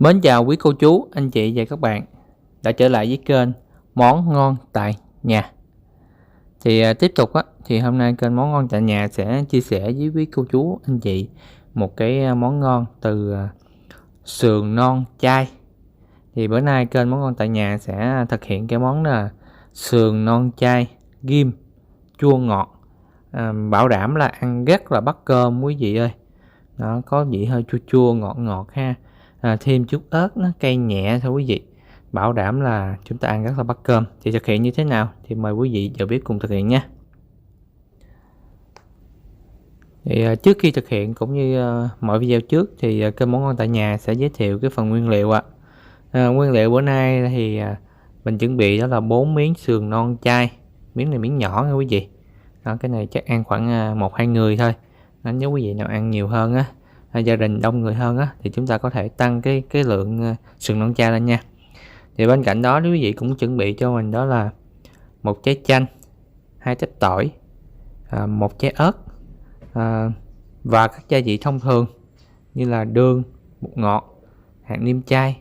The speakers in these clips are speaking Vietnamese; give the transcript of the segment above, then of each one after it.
Mến chào quý cô chú, anh chị và các bạn đã trở lại với kênh Món Ngon Tại Nhà. Tiếp tục thì hôm nay kênh Món Ngon Tại Nhà sẽ chia sẻ với quý cô chú, anh chị một cái món ngon từ sườn non chay. Thì bữa nay kênh Món Ngon Tại Nhà sẽ thực hiện cái món là sườn non chay ghim chua ngọt, bảo đảm là ăn rất là bắt cơm quý vị ơi. Nó có vị hơi chua chua ngọt ngọt ha, thêm chút ớt nó cay nhẹ thôi quý vị, bảo đảm là chúng ta ăn rất là bắt cơm. Thì thực hiện như thế nào thì mời quý vị vào bếp cùng thực hiện nha. Trước khi thực hiện cũng như mọi video trước thì kênh Món Ngon Tại Nhà sẽ giới thiệu cái phần nguyên liệu ạ. Nguyên liệu bữa nay thì mình chuẩn bị đó là 4 miếng sườn non chay, miếng này miếng nhỏ nha quý vị. Cái này chắc ăn khoảng 1-2 người thôi. Nếu quý vị nào ăn nhiều hơn gia đình đông người hơn thì chúng ta có thể tăng cái lượng sườn non chay lên nha. Thì bên cạnh đó quý vị cũng chuẩn bị cho mình đó là 1 trái chanh, 2 tép tỏi, 1 trái ớt, và các gia vị thông thường như là đường, bột ngọt, hạt nêm chay,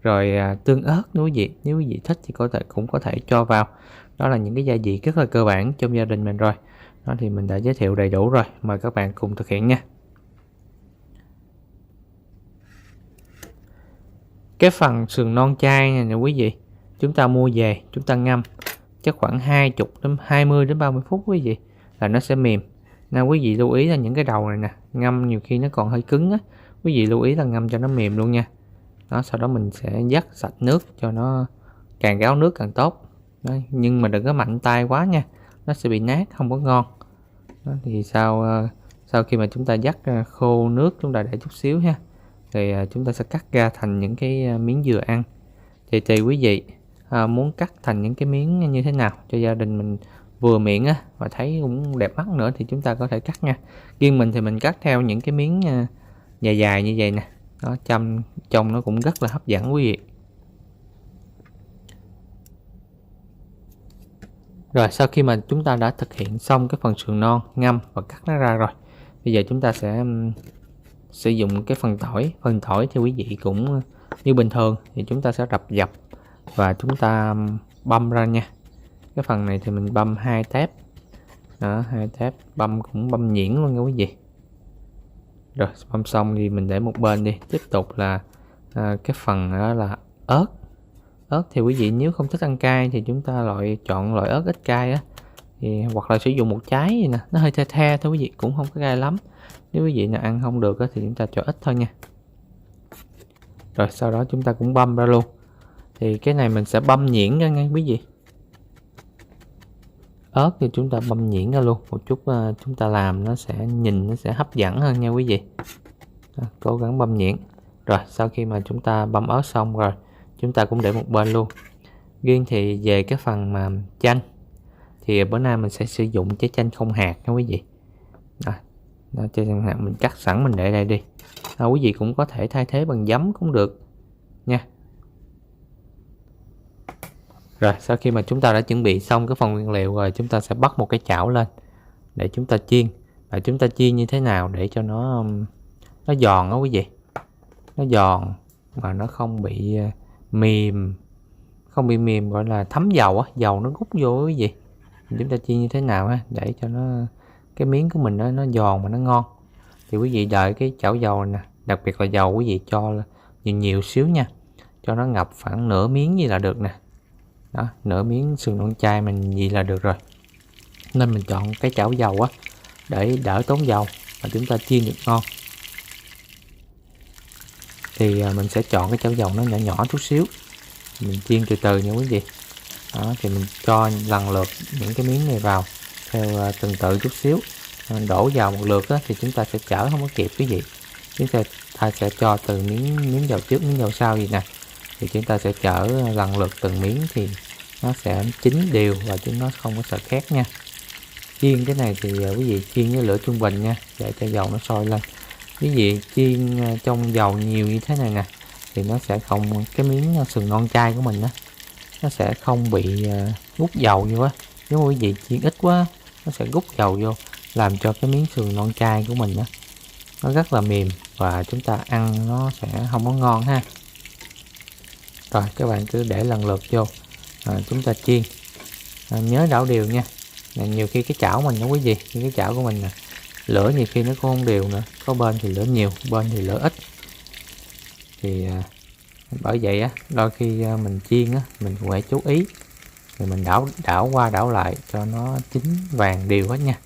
rồi tương ớt. Nếu quý vị thích thì cũng có thể cho vào. Đó là những cái gia vị rất là cơ bản trong gia đình mình rồi. Đó thì mình đã giới thiệu đầy đủ rồi, mời các bạn cùng thực hiện nha. Cái phần sườn non chay này nè quý vị, chúng ta mua về chúng ta ngâm chắc khoảng 20 đến 30 phút quý vị là nó sẽ mềm. Nên quý vị lưu ý là những cái đầu này nè, ngâm nhiều khi nó còn hơi cứng quý vị lưu ý là ngâm cho nó mềm luôn nha. Sau đó mình sẽ vắt sạch nước cho nó, càng ráo nước càng tốt. Nhưng mà đừng có mạnh tay quá nha, nó sẽ bị nát, không có ngon. Thì sau khi mà chúng ta vắt khô nước, chúng ta để chút xíu ha, thì chúng ta sẽ cắt ra thành những cái miếng vừa ăn. Thì tùy quý vị muốn cắt thành những cái miếng như thế nào cho gia đình mình vừa miệng và thấy cũng đẹp mắt nữa thì chúng ta có thể cắt nha. Riêng mình thì mình cắt theo những cái miếng dài dài như vậy nè, trông nó cũng rất là hấp dẫn quý vị. Rồi sau khi mà chúng ta đã thực hiện xong cái phần sườn non, ngâm và cắt nó ra rồi, bây giờ chúng ta sẽ sử dụng cái phần tỏi. Phần tỏi thì quý vị cũng như bình thường thì chúng ta sẽ đập dập và chúng ta băm ra nha. Cái phần này thì mình băm 2 tép. 2 tép băm cũng băm nhuyễn luôn nha quý vị. Rồi băm xong thì mình để một bên đi. Tiếp tục là cái phần đó là ớt. Ớt thì quý vị nếu không thích ăn cay thì chúng ta chọn loại ớt ít cay thì hoặc là sử dụng một trái gì nè, nó hơi the the thôi quý vị, cũng không có cay lắm. Nếu quý vị nào ăn không được thì chúng ta cho ít thôi nha. Rồi sau đó chúng ta cũng băm ra luôn. Thì cái này mình sẽ băm nhuyễn ra nha quý vị. Ớt thì chúng ta băm nhuyễn ra luôn một chút, chúng ta làm nó sẽ nhìn nó sẽ hấp dẫn hơn nha quý vị. Cố gắng băm nhuyễn. Rồi sau khi mà chúng ta băm ớt xong rồi, chúng ta cũng để một bên luôn. Riêng thì về cái phần mà chanh thì bữa nay mình sẽ sử dụng trái chanh không hạt nha quý vị. Trái chanh hạt mình cắt sẵn mình để đây đi. Quý vị cũng có thể thay thế bằng giấm cũng được nha. Rồi sau khi mà chúng ta đã chuẩn bị xong cái phần nguyên liệu rồi, chúng ta sẽ bắt một cái chảo lên để chúng ta chiên. Và chúng ta chiên như thế nào để cho nó giòn quý vị, nó giòn mà nó không bị mềm, gọi là thấm dầu dầu nó rút vô quý vị. Chúng ta chiên như thế nào để cho nó cái miếng của mình nó giòn mà nó ngon. Thì quý vị đợi cái chảo dầu nè, đặc biệt là dầu quý vị cho nhiều xíu nha, cho nó ngập khoảng nửa miếng gì là được nè. Nửa miếng sườn non chay mình gì là được rồi. Nên mình chọn cái chảo dầu để đỡ tốn dầu và chúng ta chiên được ngon. Thì mình sẽ chọn cái chảo dầu nó nhỏ nhỏ chút xíu, mình chiên từ từ nha quý vị. Thì mình cho lần lượt những cái miếng này vào theo từng tự chút xíu. Đổ vào một lượt thì chúng ta sẽ chở không có kịp quý vị. Chúng ta sẽ cho từ miếng dầu trước, miếng dầu sau gì nè, thì chúng ta sẽ chở lần lượt từng miếng thì nó sẽ chín đều và chúng nó không có sợ khét nha. Chiên cái này thì quý vị chiên với lửa trung bình nha, để cho dầu nó sôi lên. Quý vị chiên trong dầu nhiều như thế này nè thì nó sẽ không, cái miếng sườn non chay của mình nó sẽ không bị hút dầu vô Nếu quý vị chiên ít quá nó sẽ hút dầu vô, làm cho cái miếng sườn non chay của mình nó rất là mềm và chúng ta ăn nó sẽ không có ngon ha. Rồi các bạn cứ để lần lượt vô, chúng ta chiên. Nhớ đảo đều nha. Nhiều khi cái chảo mình nó quý vị, cái chảo của mình nè, lửa nhiều khi nó cũng không đều nữa, có bên thì lửa nhiều, bên thì lửa ít. Thì bởi vậy á, đôi khi mình chiên á, mình cũng phải chú ý, rồi mình đảo qua đảo lại cho nó chín vàng đều hết nha.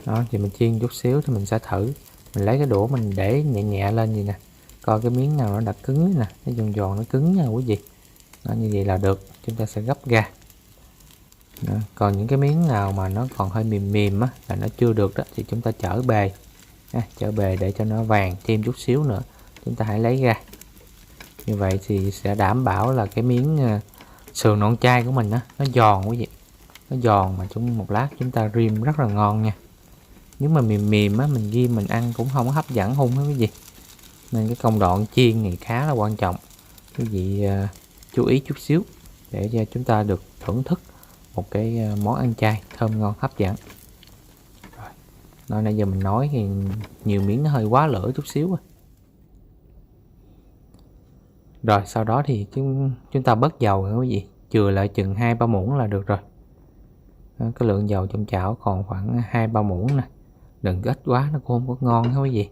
Đó, thì mình chiên chút xíu thì mình sẽ thử, mình lấy cái đũa mình để nhẹ nhẹ lên gì nè, coi cái miếng nào nó đã cứng nè, cái giòn giòn nó cứng nha quý vị. Đó, như vậy là được, chúng ta sẽ gấp ra. Đó, còn những cái miếng nào mà nó còn hơi mềm mềm á, là nó chưa được đó, thì chúng ta chở bề, chở bề để cho nó vàng thêm chút xíu nữa, chúng ta hãy lấy ra. Như vậy thì sẽ đảm bảo là cái miếng sườn non chai của mình á, nó giòn quý vị, nó giòn mà trong một lát chúng ta rim rất là ngon nha. Nếu mà mềm mềm á, mình ghim mình ăn cũng không có hấp dẫn hung hết quý vị. Nên cái công đoạn chiên này khá là quan trọng, quý vị chú ý chút xíu để cho chúng ta được thưởng thức một cái món ăn chay thơm ngon hấp dẫn. Rồi, nãy giờ mình nói thì nhiều miếng nó hơi quá lửa chút xíu rồi. Rồi sau đó thì chúng ta bớt dầu nữa quý vị, chừa lại chừng 2-3 muỗng là được rồi. Đó, cái lượng dầu trong chảo còn khoảng 2-3 muỗng nè, đừng ít quá nó cũng không có ngon hết quý vị.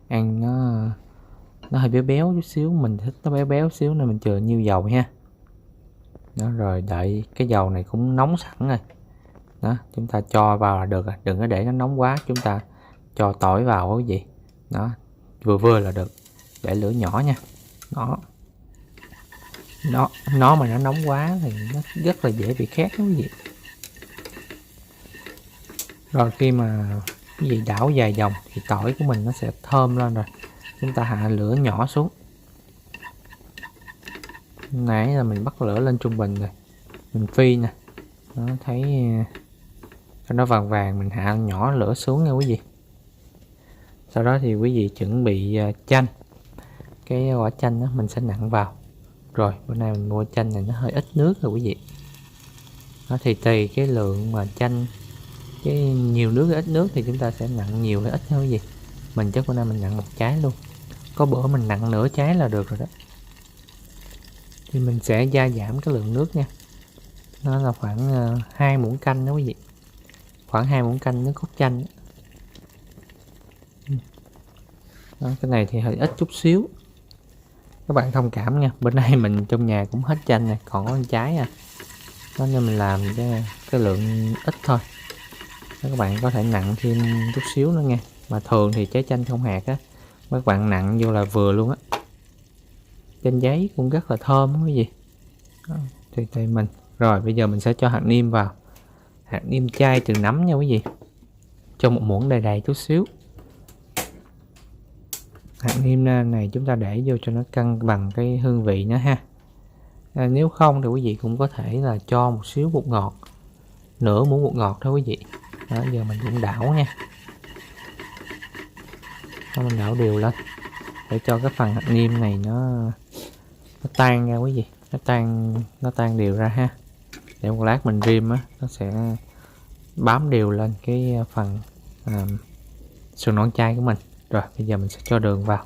Ăn nó hơi béo béo chút xíu, mình thích nó béo béo xíu nên mình chừa nhiêu dầu ha. Đó, rồi đợi cái dầu này cũng nóng sẵn rồi. Đó, chúng ta cho vào là được rồi, đừng có để nó nóng quá, chúng ta cho tỏi vào quý vị. Đó, vừa vừa là được, để lửa nhỏ nha. Nó mà nó nóng quá thì nó rất là dễ bị khét đó quý vị. Rồi khi mà cái gì đảo vài vòng thì tỏi của mình nó sẽ thơm lên rồi, chúng ta hạ lửa nhỏ xuống. Nãy là mình bắt lửa lên trung bình rồi, mình phi nè, nó thấy cho nó vàng vàng, mình hạ nhỏ lửa xuống nha quý vị. Sau đó thì quý vị chuẩn bị chanh, cái quả chanh đó mình sẽ nặn vào. Rồi bữa nay mình mua chanh này nó hơi ít nước rồi quý vị. Đó, thì tùy cái lượng mà chanh, cái nhiều nước hay ít nước thì chúng ta sẽ nặn nhiều hay ít thôi quý vị. Mình chắc bữa nay mình nặn một trái luôn, có bữa mình nặn nửa trái là được rồi đó. Thì mình sẽ gia giảm cái lượng nước nha, nó là khoảng 2 muỗng canh đó quý vị, khoảng 2 muỗng canh nước cốt chanh. Đó, cái này thì hơi ít chút xíu, các bạn thông cảm nha, bữa nay mình trong nhà cũng hết chanh này, còn có một trái đó nên mình làm cái lượng ít thôi. Đó, các bạn có thể nặn thêm chút xíu nữa nha, mà thường thì trái chanh không hạt á, các bạn nặn vô là vừa luôn á. Chanh giấy cũng rất là thơm quý vị. Tùy mình. Rồi bây giờ mình sẽ cho hạt nêm vào, hạt nêm chai từ nấm nha quý vị, cho một muỗng đầy đầy chút xíu. Hạt nêm này chúng ta để vô cho nó cân bằng cái hương vị nữa ha. Nếu không thì quý vị cũng có thể là cho một xíu bột ngọt, nửa muỗng bột ngọt thôi quý vị. Đó, giờ mình cũng đảo nha. Đó, mình đảo đều lên để cho cái phần hạt nêm này nó tan ra quý vị, nó tan đều ra ha, để một lát mình rim á, nó sẽ bám đều lên cái phần sườn non chai của mình. Rồi bây giờ mình sẽ cho đường vào.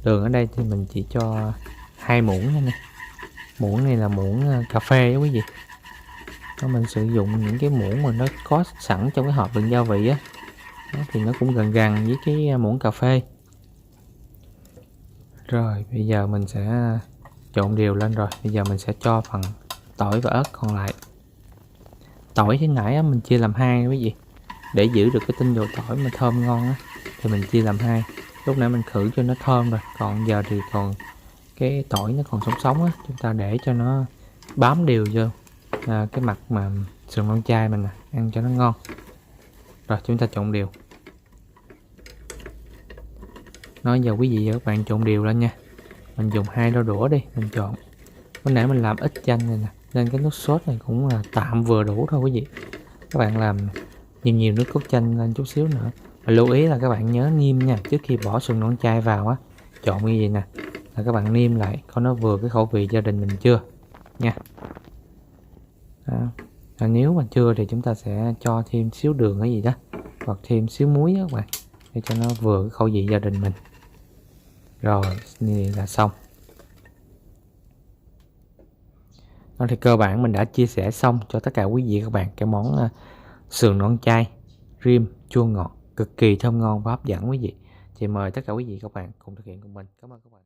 Đường ở đây thì mình chỉ cho 2 muỗng nha nè. Muỗng này là muỗng cà phê đó quý vị. Đó, mình sử dụng những cái muỗng mà nó có sẵn trong cái hộp đựng gia vị á. Đó, thì nó cũng gần gần với cái muỗng cà phê. Rồi bây giờ mình sẽ trộn đều lên. Rồi bây giờ mình sẽ cho phần tỏi và ớt còn lại. Tỏi thế nãy á, mình chia làm 2 quý vị, để giữ được cái tinh dầu tỏi mà thơm ngon á, thì mình chia làm 2. Lúc nãy mình khử cho nó thơm rồi, còn giờ thì còn cái tỏi nó còn sống sống á, chúng ta để cho nó bám đều vô cái mặt mà sườn non chai mình ăn cho nó ngon. Rồi chúng ta trộn đều. Nói giờ quý vị và các bạn trộn đều lên nha. Mình dùng 2 đôi đũa đi, mình trộn. Hôm nãy mình làm ít chanh này nè, nên cái nước sốt này cũng là tạm vừa đủ thôi quý vị. Các bạn làm nhiều nước cốt chanh lên chút xíu nữa. Và lưu ý là các bạn nhớ nêm nha, trước khi bỏ sườn non chai vào á, trộn như vậy nè, là các bạn nêm lại coi nó vừa cái khẩu vị gia đình mình chưa nha. Nếu mà chưa thì chúng ta sẽ cho thêm xíu đường cái gì đó, hoặc thêm xíu muối đó các bạn, để cho nó vừa cái khẩu vị gia đình mình. Rồi như là xong. Đó thì cơ bản mình đã chia sẻ xong cho tất cả quý vị các bạn cái món sườn non chay rim chua ngọt cực kỳ thơm ngon và hấp dẫn quý vị. Thì mời tất cả quý vị các bạn cùng thực hiện cùng mình. Cảm ơn các bạn.